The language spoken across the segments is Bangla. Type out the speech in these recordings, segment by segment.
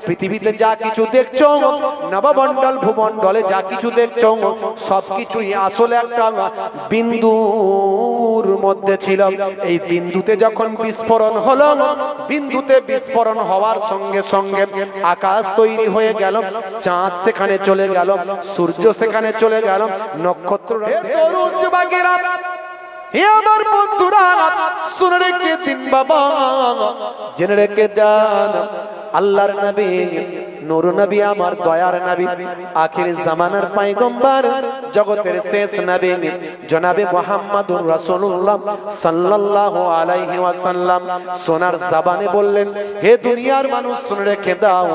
পৃথিবীতে যা কিছু দেখছো, নবমণ্ডল ভূমণ্ডলে যা কিছু দেখছো, সবকিছুই আসলে একটা বিন্দুর মধ্যে ছিল। এই বিন্দুতে যখন বিস্ফোরণ হলো, বিন্দুতে বিস্ফোরণ হওয়ার সঙ্গে সঙ্গে আকাশ তৈরি হয়ে গেল, চাঁদ সেখানে চলে গেল, সূর্য সেখানে চলে গেল, নক্ষত্ররা। হে আমার বন্ধুরা, শুনে রেখে দিন বাবা, জেনে রেখে দেন, আল্লাহর নবী, নূর নবী, আমার দয়ার নবী, আখির জামানার পয়গম্বর, জগতের শেষ নবী জনাবে মুহাম্মদুর রাসূলুল্লাহ সাল্লাল্লাহু আলাইহি ওয়াসাল্লাম সোনার জবানে বললেন, হে দুনিয়ার মানুষ, শুনে রেখে দাও,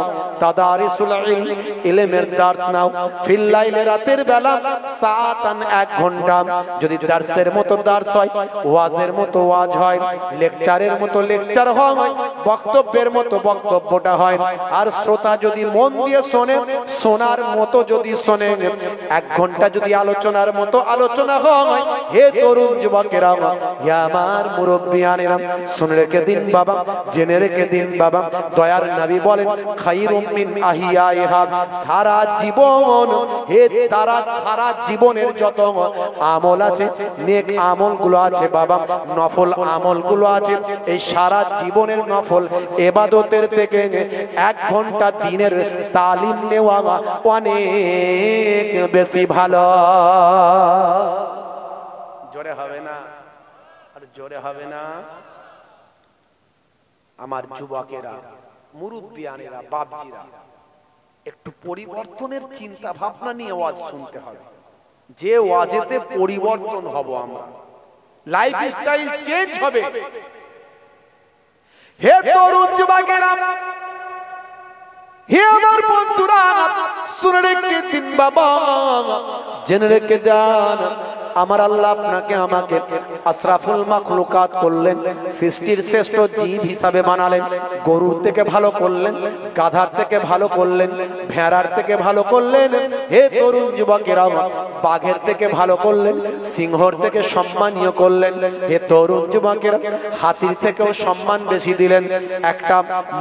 তাদারিসুল ইলম, ইলমের দার্স নাও, ফিল লাইলে, রাতের বেলা, সাআতান, 1 ঘন্টা। যদি দার্সের মতো দার্স হয়, ওয়াজের মতো ওয়াজ হয়, লেকচারের মতো লেকচার হয়, বক্তব্যের মতো বক্তব্যটা হয়, আর শ্রোতা যদি মন দিয়ে শোনে, শোনার মতো যদি শোনে, 1 ঘন্টা যদি আলোচনার মতো আলোচনা হয়, হে তরুণ যুবকেরা, হে আমার মুরব্বিয়ানেরা, শুনে রেখে দিন বাবা, জেনে রেখে দিন বাবা, দয়ার নবী বলেন, খায়রুম মিন আহিয়াইহা, সারা জীবন, হে তারা সারা জীবনের যত আমল আছে, নেক আমলগুলো আছে বাবা, নফল আমলগুলো আছে, এই সারা জীবনের নফল ইবাদতের থেকে 1 ঘন্টা দিনের তালিম নেওয়া অনেক বেশি ভালো। জোরে হবে না? আর জোরে হবে না? আমার যুবকেরা, মুরব্বিয়ানেরা, বাপজিরা, একটু পরিবর্তনের চিন্তা ভাবনা নিয়ে ওয়াজ শুনতে হবে। যে ওয়াজেতে পরিবর্তন হব আমরা, লাইফ স্টাইল চেঞ্জ হবে। হে তরুণ যুবকেরা, হে আমার বন্ধুরা, শুনে রেখে দিন বাবা, জেনে রেখে দেন, আমার আল্লাহ আপনাকে আমাকে আশরাফুল মাখলুকাত করলেন, সৃষ্টির শ্রেষ্ঠ জীব হিসাবে বানালেন। গরুর থেকে ভালো করলেন, গাধার থেকে ভালো করলেন, ভেড়ার থেকে ভালো করলেন। হে তরুণ যুবকেরা, বাঘের থেকে ভালো করলেন, সিংহর থেকে সম্মানীয় করলেন। হে তরুণ যুবকেরা, হাতির থেকেও সম্মান বেশি দিলেন। একটা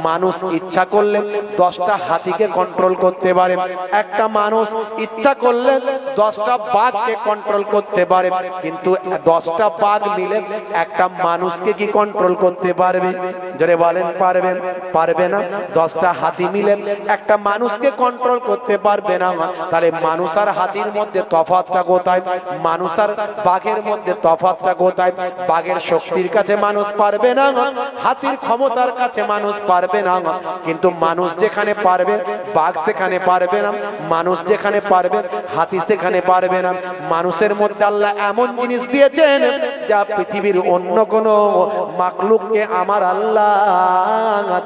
মানুষ ইচ্ছা করলে 10টা হাতিকে কন্ট্রোল করতে পারে, একটা মানুষ ইচ্ছা করলে 10টা বাঘকে কন্ট্রোল করতে পারে, কিন্তু 10টা বাঘ মিলে একটা মানুষকে কি কন্ট্রোল করতে পারবে? জোরে বলেন, পারবেন? পারবে না। 10টা হাতি মিলে একটা মানুষকে কন্ট্রোল করতে পারবে না। তাহলে মানুষ আর হাতির মধ্যে তফাৎটা কোথায়? মানুষ আর বাঘের মধ্যে তফাৎটা কোথায়? বাঘের শক্তির কাছে মানুষ পারবে না, হাতির ক্ষমতার কাছে মানুষ পারবে না। কিন্তু মানুষ যেখানে পারবে, বাঘ সেখানে পারবে না। মানুষ যেখানে পারবে, হাতি সেখানে পারবে না। মানুষের মধ্যে আল্লাহ এমন জিনিস দিয়েছেন যা পৃথিবীর অন্য কোন মাখলুককে আমার আল্লাহ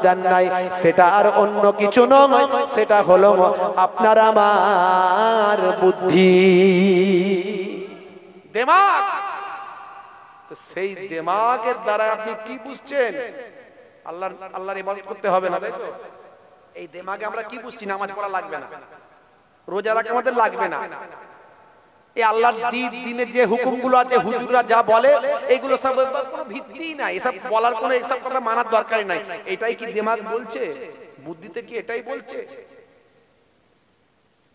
দেন নাই। সেটা আর অন্য কিছু নয়, সেটা হলো আপনার আমার বুদ্ধি, দিমাগ। তো সেই দিমাগের দ্বারা আপনি কি বুঝছেন? আল্লাহর ইবাদত করতে হবে না, তাই তো? এই দিমাগে আমরা কি বুঝছি? নামাজ পড়া লাগবে না, রোজা রাখা আমাদের লাগবে না। এই আল্লাহর দ্বীনে যে হুকুমগুলো আছে, হুজুররা যা বলে, এগুলো সব কোনো ভিত্তিই নাই। এসব বলার কোনো, এসব কথা মানার দরকারই নাই। এটাই কি দিমাগ বলছে? বুদ্ধিতে কি এটাই বলছে?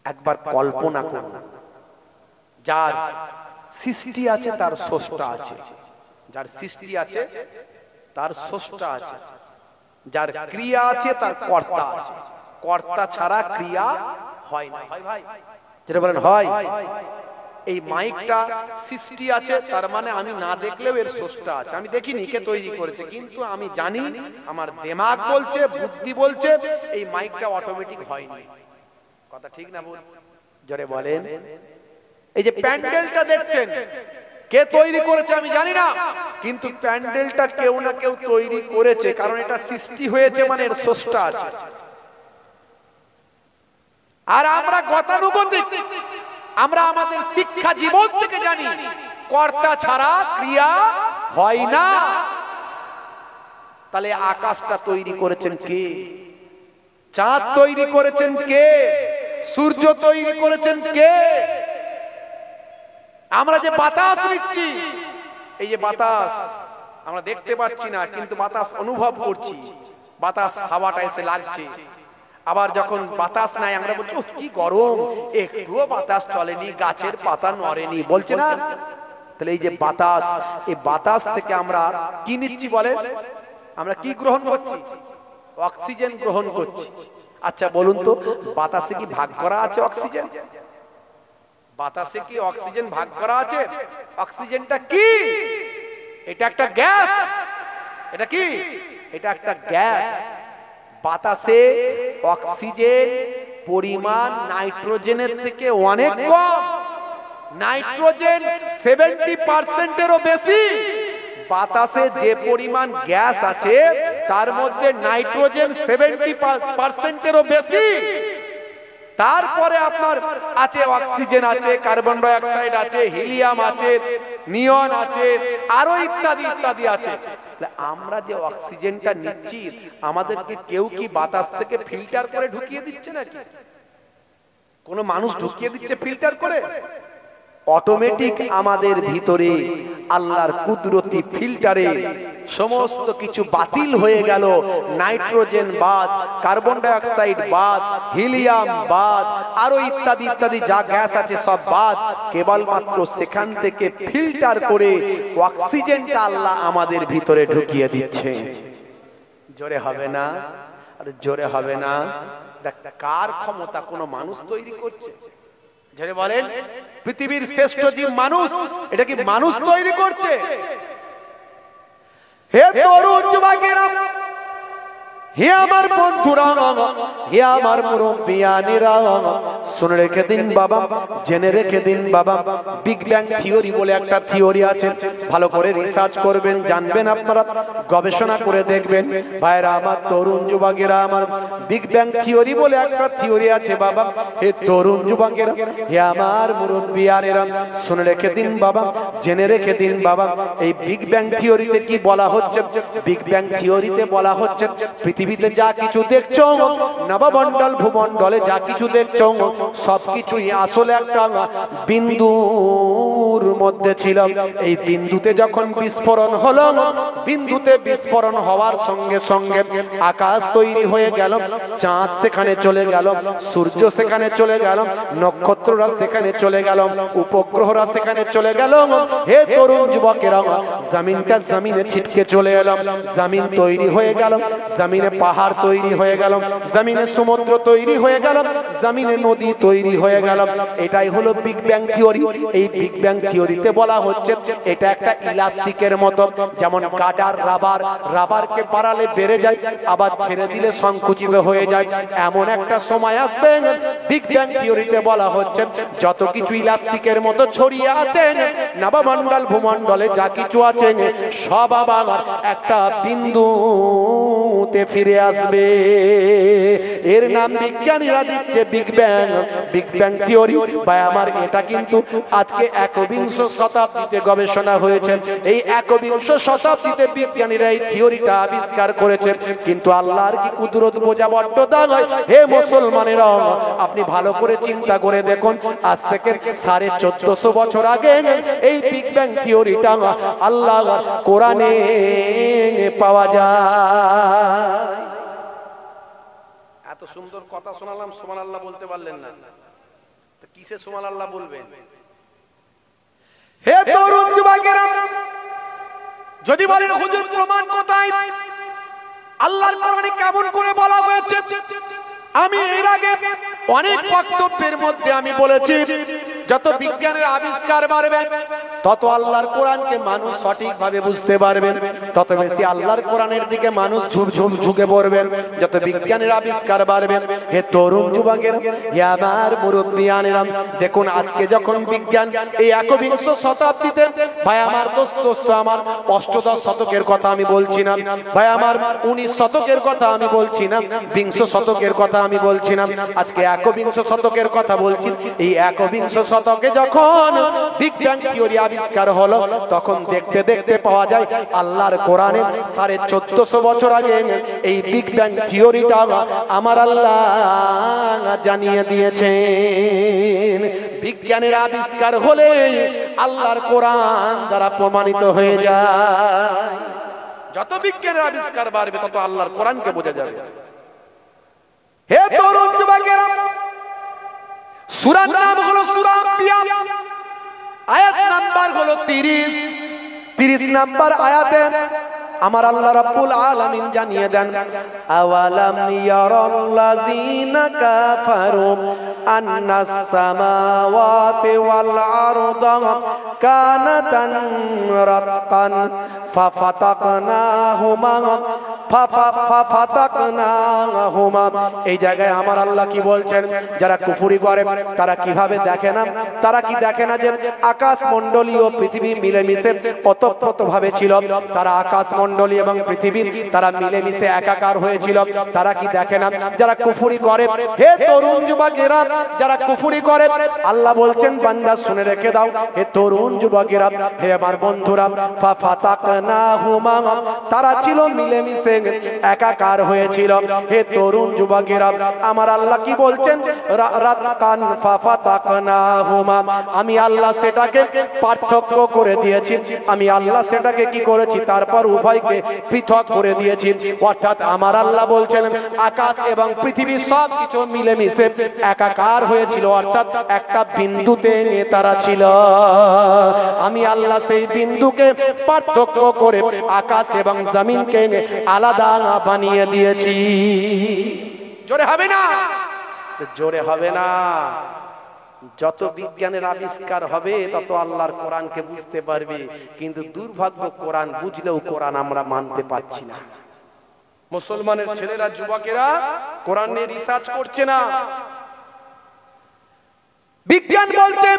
একবার কল্পনা করুন, যার সৃষ্টি আছে তার স্রষ্টা আছে, যার সৃষ্টি আছে তার স্রষ্টা আছে, যার ক্রিয়া আছে তার কর্তা আছে। কর্তা ছাড়া ক্রিয়া হয় না। হয় ভাই? যেটা বলেন হয়। এই মাইকটা সৃষ্টি আছে, তার মানে আমি না দেখলেও এর স্রষ্টা আছে। আমি দেখিনি কে তৈরি করেছে, কিন্তু আমি জানি, আমার দিমাগ বলছে, বুদ্ধি বলছে এই মাইকটা অটোমেটিক হয়নি। কথা ঠিক না বল? জোরে বলেন। এই যে প্যান্ডেলটা দেখছেন, কে তৈরি করেছে আমি জানি না, কিন্তু প্যান্ডেলটা কেউ না কেউ তৈরি করেছে, কারণ এটা সৃষ্টি হয়েছে মানে এর স্রষ্টা আছে। আর আমরা গতানুগতিক, আমরা আমাদের শিক্ষা জীবন থেকে জানি কর্তা ছাড়া ক্রিয়া হয় না। তাহলে আকাশটা তৈরি করেছেন কে? চাঁদ তৈরি করেছেন কে? সূর্য তৈরি করেছেন কে? আমরা যে বাতাস নিচ্ছি, এই যে বাতাস আমরা দেখতে পাচ্ছি না, কিন্তু বাতাস অনুভব করছি, বাতাস হাওয়াটা এসে লাগছে। আবার যখন বাতাস নাই আমরা বলছি কি গরম, একটুও বাতাস চলেনি, গাছের পাতা নড়েনি, বলছে না? তাহলে এই যে বাতাস, এই বাতাস থেকে আমরা কি নিচ্ছি বলে? আমরা কি গ্রহণ করছি? অক্সিজেন গ্রহণ করছি। আচ্ছা বলুন তো, বাতাসে কি ভাগ করা আছে অক্সিজেন? বাতাসে কি অক্সিজেন ভাগ করা আছে? অক্সিজেনটা কি? এটা একটা গ্যাস। এটা কি? এটা একটা গ্যাস। বাতাসে অক্সিজেন পরিমাণ নাইট্রোজেনের থেকে অনেক কম। নাইট্রোজেন 70%-এরও বেশি। বাতাসে যে পরিমাণ গ্যাস আছে তার মধ্যে নাইট্রোজেন 70%-এরও বেশি। তারপরে আপনার আছে অক্সিজেন আছে, কার্বন ডাই অক্সাইড আছে, হিলিয়াম আছে, নিয়ন আছে, আরো ইত্যাদি ইত্যাদি আছে। আমরা যে অক্সিজেনটা নিচ্ছি, আমাদেরকে কেউ কি বাতাস থেকে ফিল্টার করে ঢুকিয়ে দিচ্ছে নাকি? কোন মানুষ ঢুকিয়ে দিচ্ছে ফিল্টার করে? অটোমেটিক আমাদের ভিতরে আল্লাহর কুদরতি ফিল্টারে সমস্ত কিছু বাতিল হয়ে গেল। নাইট্রোজেন বাদ, কার্বন ডাই অক্সাইড বাদ, হিলিয়াম বাদ, আরো ইত্যাদি ইত্যাদি যা গ্যাস আছে সব বাদ। কেবলমাত্র সেখান থেকে ফিল্টার করে অক্সিজেনটা আল্লাহ আমাদের ভিতরে ঢুকিয়ে দিচ্ছে। জোরে হবে না? আর জোরে হবে না? কার ক্ষমতা? কোন মানুষ তৈরি করছে? যারা বলেন পৃথিবীর শ্রেষ্ঠ জীব মানুষ, এটা কি মানুষ তৈরি করছে? হে তরুণ যুবকেরা, হে আমার বন্ধুরা, হে আমার মুরব্বিয়ানেরা, শুনে রেখে দিন বাবা, জেনে রেখে দিন বাবা, বিগ ব্যাং থিওরি বলে একটা থিওরি আছে। ভালো করে রিসার্চ করবেন, জানবেন, আপনারা গবেষণা করে দেখবেন। ভাইরা আমার, তরুণ যুবকেরা আমার, বিগ ব্যাং থিওরি বলে একটা থিওরি আছে বাবা। হে তরুণ যুবকেরা, হে আমার মুরব্বিয়ানেরা, শুনে রেখে দিন বাবা, জেনে রেখে দিন বাবা, এই বিগ ব্যাং থিওরিতে কি বলা হচ্ছে? বিগ ব্যাং থিওরিতে বলা হচ্ছে পৃথিবীতে যা কিছু দেখছো, নবমণ্ডল ভূমণ্ডলে যা কিছু দেখছো, সবকিছুই আসলে একটা বিন্দুর মধ্যে ছিল। এই বিন্দুতে যখন বিস্ফোরণ হলো, বিন্দুতে বিস্ফোরণ হওয়ার সঙ্গে সঙ্গে আকাশ তৈরি হয়ে গেল, চাঁদ সেখানে চলে গেল, সূর্য সেখানে চলে গেল, নক্ষত্ররা সেখানে চলে গেল, উপগ্রহরা সেখানে চলে গেল। হে তরুণ যুবকেরা, জমিনটা জমিনে ছিটকে চলে এলাম, জমিন তৈরি হয়ে গেল, জমিনে পাহাড় তৈরি হয়ে গেল, জমিনে সমুদ্র তৈরি হয়ে গেল, জমিনে নদী তৈরি হয়ে গেল। এটাই হলো বিগ ব্যাং থিওরি। এই বিগ ব্যাং থিওরিতে বলা হচ্ছে এটা একটা ইলাস্টিকের মতো, যেমন গাডার রাবার, রাবারকে বাড়ালে বেড়ে যায়, আবার ছেড়ে দিলে সংকুচিত হয়ে যায়। এমন একটা সময় আসবে, বিগ ব্যাং থিওরিতে বলা হচ্ছে যত কিছু ইলাস্টিকের মতো ছড়িয়ে আছে নবমণ্ডল ভূমণ্ডলে, যা কিছু আছে সব আবার একটা বিন্দুতে ফিরে আসবে। এর নাম বিজ্ঞানীরা দিচ্ছে big bang, big bang theory. ভাই আমার, এটা কিন্তু আজকে একবিংশ শতাব্দীতে গবেষণা হয়েছে। এই একবিংশ শতাব্দীতে বিজ্ঞানীরা এই থিওরিটা আবিষ্কার করেছে। কিন্তু আল্লাহর কি কুদরত বোঝা বড্ড দায়। হে মুসলমানেরা, আপনি ভালো করে চিন্তা করে দেখুন, আজ থেকে 1450 বছর আগে এই বিগ ব্যাং থিওরিটা আল্লাহর কোরআনে পাওয়া যায়। এত সুন্দর কথা শোনালাম, সুবহানাল্লাহ বলতে পারলেন না, তো কিসে সুবহানাল্লাহ বলবেন? হে তরুণ যুবকেরা, যদি বলেন হুজুর প্রমাণ কোথায়? আল্লাহর কোরআনে কেমন করে বলা হয়েছে? আমি এর আগে অনেক বক্তব্যের মধ্যে আমি বলেছি, যত বিজ্ঞানের আবিষ্কার বাড়বে তত আল্লাহর কোরআনকে মানুষ সঠিকভাবে বুঝতে পারবেন, তত বেশি আল্লাহর কোরআনের দিকে মানুষ ঝুঁকে পড়বেন। যত বিজ্ঞানের আবিষ্কার বাড়বে, হে তরুণ যুবকেরা, হে আমার মুরব্বিয়ানেরা, দেখুন আজকে যখন বিজ্ঞান এই একবিংশ শতাব্দীতে, ভাই আমার দোস্ত আমার, অষ্টদশ শতকের কথা আমি বলছি না ভাই আমার, 19 শতকের কথা আমি বলছি না, বিংশ শতকের কথা আমি বলছি না, আজকে একবিংশ শতকের কথা বলছি। এই একবিংশ শতকে যখন বিগ ব্যাং থিওরি আবিষ্কার হলো, তখন দেখতে দেখতে পাওয়া যায় আল্লাহর কোরআনে 1450 বছর আগে এই বিগ ব্যাং থিওরিটা আমার আল্লাহ জানিয়ে দিয়েছেন। বিজ্ঞানের আবিষ্কার হলে আল্লাহর কোরআন দ্বারা প্রমাণিত হয়ে যায়। যত বিজ্ঞানের আবিষ্কার বাড়বে তত আল্লাহর কোরআনকে বোঝা যাবে। হে সূরার নাম হলো সূরা আম্বিয়া, আয়াত নাম্বার হলো 30 নাম্বার আয়াতে আমার আল্লাহ রাব্বুল আলামিন জানিয়ে দেন, আওয়ালাম ইয়ারাল্লাযিনা কাফারু আন্নাস সামাওয়াতি ওয়াল আরদা কানাতান রাতকান ফাফাতাকনাহুমা ফাফাতাকনাহুমা। এই জায়গায় আমার আল্লাহ কি বলছেন, যারা কুফরি করে তারা কিভাবে দেখে না, তারা কি দেখে না যে আকাশ মণ্ডলী ও পৃথিবী মিলেমিশে ওতপ্রোতভাবে ছিল, তারা আকাশ মণ্ডলী এবং পৃথিবী তারা মিলেমিশে একাকার হয়েছিল, তারা কি দেখে না? যারা কুফরি করে, হে তরুণ যুবকেরা যারা কুফরি করে, আল্লাহ বলছেন বান্দা শুনে রেখে দাও, হে তরুণ যুবকেরা, হে আমার বন্ধুরা, ফাফাতাকনাহুমা, তারা ছিল মিলেমিশে একাকার হয়েছিল। হে তরুণ যুবকেরা, আমার আল্লাহ কি বলছেন, রাতকান ফাফাতাকনাহুমা, আমি আল্লাহ সেটাকে পার্থক্য করে দিয়েছি, আমি আল্লাহ সেটাকে কি করেছি, তারপর উভয়কে পৃথক করে দিয়েছি। অর্থাৎ আমার আল্লাহ বলছেন আকাশ এবং পৃথিবী সব কিছু মিলেমিশে একাকার হয়েছিল, অর্থাৎ একটা বিন্দুতে তারা ছিল। আমি আল্লাহ সেই বিন্দুকে পার্থক্য করে আকাশ এবং জমিনকে আলাদা বানিয়ে দিয়েছি। জোরে হবে না? জোরে হবে না। যত বিজ্ঞানের আবিষ্কার হবে তত আল্লাহর কোরআনকে বুঝতে পারবে, কিন্তু দুর্ভাগ্য কোরআন বুঝলেও কোরআন আমরা মানতে পারছি না। মুসলমানের ছেলেরা যুবকেরা কোরআন নিয়ে রিসার্চ করছে না। বিজ্ঞান বলছে,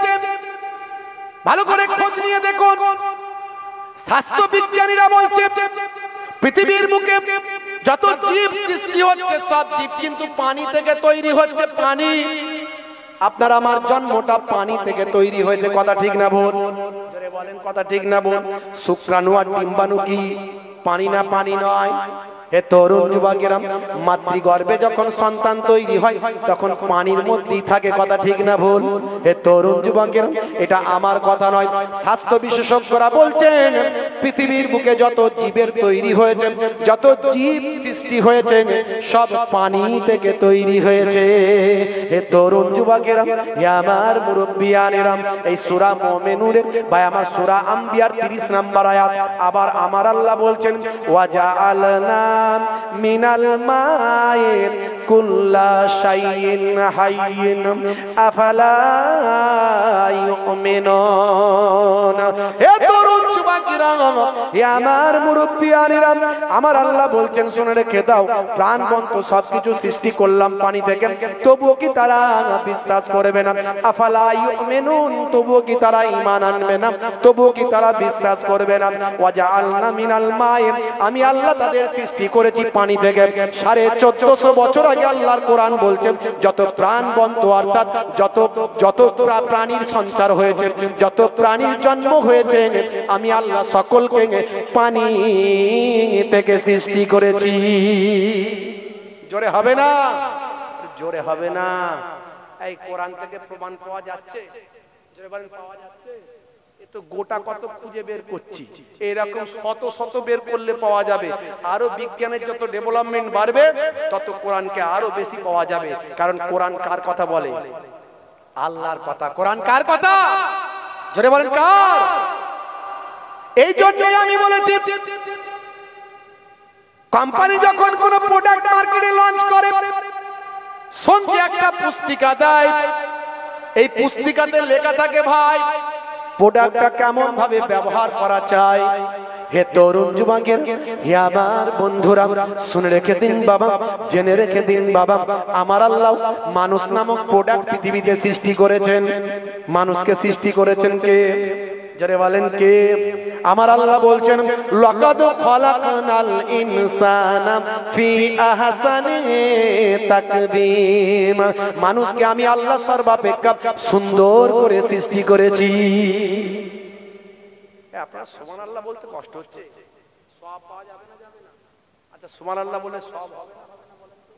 ভালো করে খোঁজ নিয়ে দেখুন, স্বাস্থ্য বিজ্ঞানীরা বলছে পৃথিবীর বুকে যত জীব সৃষ্টি হচ্ছে সব জীব কিন্তু পানি থেকে তৈরি হচ্ছে। পানি, আপনার আমার জন্মটা পানি থেকে তৈরি হয়েছে, কথা ঠিক না ভুল? জোরে বলেন, কথা ঠিক না ভুল? শুক্রাণু আর ডিম্বাণু কি পানি না পানি নয়? হে তরুণ যুবকেরা, মাতৃগর্ভে যখন সন্তান তৈরি হয় তখন পানির মধ্যেই থাকে, কথা ঠিক না ভুল? হে তরুণ যুবকেরা, এটা আমার কথা নয়, স্বাস্থ্য বিশেষজ্ঞরা বলছেন পৃথিবীর বুকে যত জীবের তৈরি হয়েছে, যত জীব সৃষ্টি হয়েছে সব পানি থেকে তৈরি হয়েছে। হে তরুণ যুবকেরা, হে আমার মুরব্বিয়ানেরা, এই সূরা মুমিনুনের বা আমার সূরা আম্বিয়ার 30 নম্বর আয়াত আবার আমার আল্লাহ বলছেন, ওয়াজআলনা মিনাল মা'i কুল্লা শাইইন হাইয়িন আফালা ইউমিনুন। হে তরুণ যুবকেরা, হে আমার মুরব্বিয়ানেরা, আমার আল্লাহ বলছেন শুনে রেখে দাও, প্রাণবন্ত সবকিছু সৃষ্টি করলাম পানি থেকে, তবুও কি তারা বিশ্বাস করবে না? আফালা ইউমিনুন, তবুও কি তারা ঈমান আনবে না? তবুও কি তারা বিশ্বাস করবে না? ওয়াজআলনা মিনাল মা'i, আমি আল্লাহ তাদের সৃষ্টি করেছি পানি থেকে। 1450 বছর আগে আল্লাহর কোরআন বলছেন যত প্রাণবন্ত অর্থাৎ যত প্রাণীর সঞ্চার হয়েছে, যত প্রাণীর জন্ম হয়েছে, আমি আল্লাহ সকলকে পানি থেকে সৃষ্টি করেছি। জোরে হবে না? জোরে হবে না? এই কোরআন থেকে প্রমাণ পাওয়া যাচ্ছে? জোরে বলেন, পাওয়া যাচ্ছে? তো গোটা কত খুঁজে বের করছি, এরকম শত শত বের করলে পাওয়া যাবে। আরো বিজ্ঞানের যত ডেভেলপমেন্ট বাড়বে তত কোরআনকে আরো বেশি পাওয়া যাবে। কারণ কোরআন কার কথা বলে? আল্লাহর কথা। কোরআন কার কথা? জোরে বলেন, কার? এই জন্যই আমি বলেছি কোম্পানি যখন কোন প্রোডাক্ট মার্কেটে লঞ্চ করে সঙ্গে একটা পুস্তিকা দেয়, এই পুস্তিকাতে লেখা থাকে ভাই প্রোডাক্টটা কেমন ভাবে ব্যবহার করা চাই। হে তরুণ যুবকের, হে আমার বন্ধুরা, শুনে রেখে দিন বাবা, জেনে রেখে দিন বাবা, আমার আল্লাহ মানুষ নামক প্রোডাক্ট পৃথিবীতে সৃষ্টি করেছেন। মানুষকে সৃষ্টি করেছেন কে? যারা বলেন কে? আমার আল্লাহ বলছেন লাকাদ খালাকনাল ইনসানা ফি আহসানি তাকবীম, মানুষকে আমি আল্লাহ সর্বাপেক্ষা সুন্দর করে সৃষ্টি করেছি। আপনারা সুবহানাল্লাহ বলতে কষ্ট হচ্ছে? সওয়াব পাওয়া যাবে না? যাবে না? আচ্ছা সুবহানাল্লাহ বলে সওয়াব হবে না? হবে না বলেন তো?